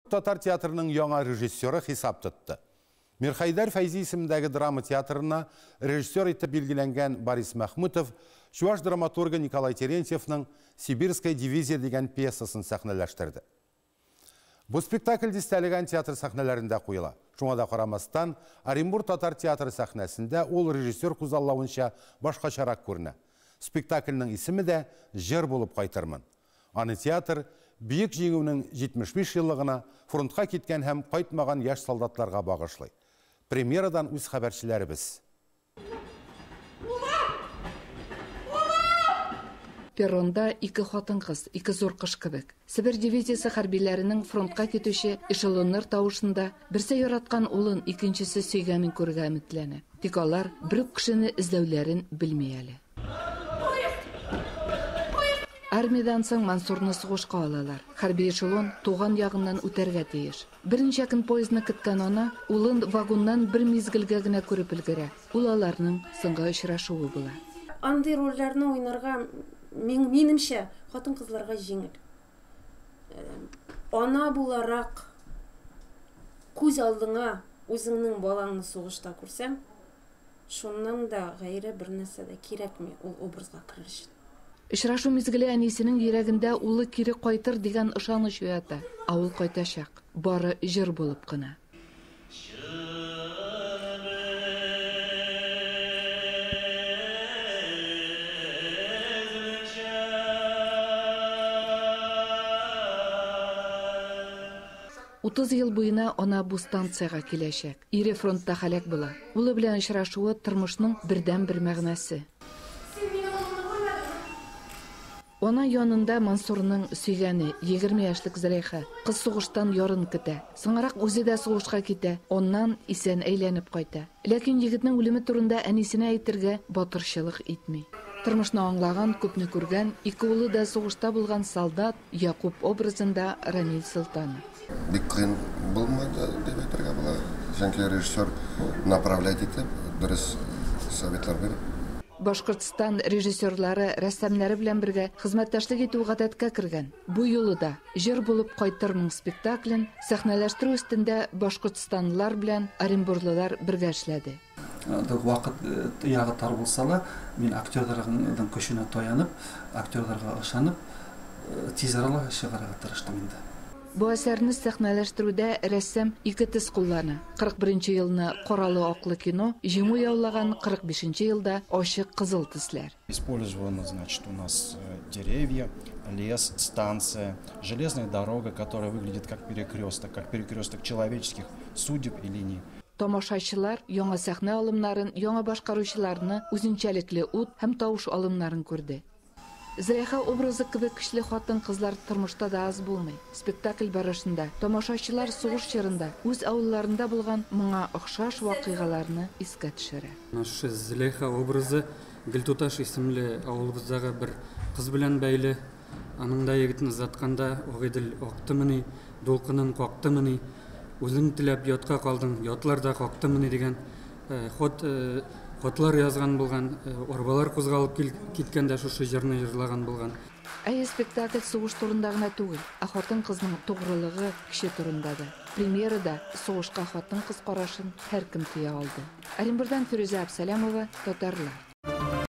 Татар театрының яңа режиссері хисап тұтты. Мирхайдар Файзи исеміндегі драма театрына режиссер етіп белгіленген Борис Махмутов чуваш драматургы Николай Терентьевның «Сибирская дивизия» деген пьесасын сахналаштырды. Бұл спектакль дистәлеген театр сахналарында қойыла. Шуңада қарамастан, Оренбург татар театры сахнасында ол режиссер күзаллауынша башқачарақ көріні. Спектакльның исімі де «Жер болып қайтырмын». Аны театр Бейік жеңуінің 75 жылығына фронтқа кеткен һәм қайтмаған яш солдатларға бағышлай. Премьерадан үз хабарчылары біз. Перронда ике хатын-кыз, ике зур кыш кебек. Сибир дивизиясы хәрбиләренең фронтка кетүче эшелоннар тавышында берсе яраткан улын икенчесе сөйгәнен күрергә өметләнә. Тик алар бер кешене эзләүләрен белми әле. Армиядан соң Мансурны сугышка алалар. Хәрби эшелон туган ягыннан үтәргә тиеш. Беренче көн поездны көткән ана улын вагоннан бер мизгелгә генә күреп өлгерә. Ул аларның соңгы очрашуы була. Андый рольләрне уйнарга минемчә хатын-кызларга җиңел. Ана буларак күз алдыңа үзеңнең балаңны сугышта күрсәң, шуннан да гайре бер нәрсә дә кирәкми ул образга кирер өчен. Очрашу мизгеле әнисенең йөрәгендә улы кире кайтыр дигән ышаныч уята. Ул кайтачак, бары җыр булып кына. Утыз ел буена ана бу станцияга киләчәк. Ире фронтта халак була. Улы белән очрашуы тормышның бердән-бер мәгънәсе. Она янында Мансурның сөйгәне 20 яшьлек Зөләйха кыз сугыштан ярын көтә. Соңрак үзе дә сугышка китә, оннан исән әйләнеп кайта. Ләкин егетнең үлеме турында әнисенә әйтергә батырчылык итми. Тормышны аңлаган, күпне күргән, ике улы да сугышта булган солдат Якуб образында Рамил Султанов. Бик кыен булмады дип әйтергә була. Чөнки режиссер направлять итеп, дөрес советлар биреп. Башкортстан режиссерлары, рәссамнары белән бергә хезмәттәшлек итү гадәткә кергән. Бу юлы да «Җыр булып кайтырмын» спектаклен сәхнәләштерү өстендә башкортстанлылар белән оренбурлылар бергә эшләде. Вакыт ягы тар булса ла, мин актерларның көченә таянып, актерларга ышанып, тиз арада чыгарга тырыштым инде. Бу әсәрне сәхнәләштерүдә рәссам ике төс куллана. 41 елны каралы аклы кино, җиңү яулаган 45 елда ачык кызыл төсләр. Использовано, значит, у нас деревья, лес, станция, железная дорога, которая выглядит как перекресток человеческих судеб и линий. Тамашачылар яңа сәхнә алымнарын, яңа башкаручыларны, үзенчәлекле ут һәм тавыш алымнарын күрде. Зөләйха образы кебек көчле хатын-кызлар тормышта да аз булмый. Спектакль барышында тамашачылар сугыш чорында үз авылларында булган моңа охшаш вакыйгаларны искә төшерә. Наша Зөләйха образы Гөлтуташ исемле авылыбыздагы бер кыз белән бәйле. Аның да егетне затканда огыдыл актымыни, дулкынын кактымыни, үзең теләп ятка калдың, ятлар да кактымыни дигән Хотлар язган булган, орбалар кузгалып киткәндә шушы җырны җырлаган булган. Спектакль сугыш турында гына түгел, хатын-кызның тугрылыгы кеше турында да. Премьерада сугышка хатын-кыз карашын һәркем тыя алды. Оренбургдан Фируза Абсалямова, Татарлар.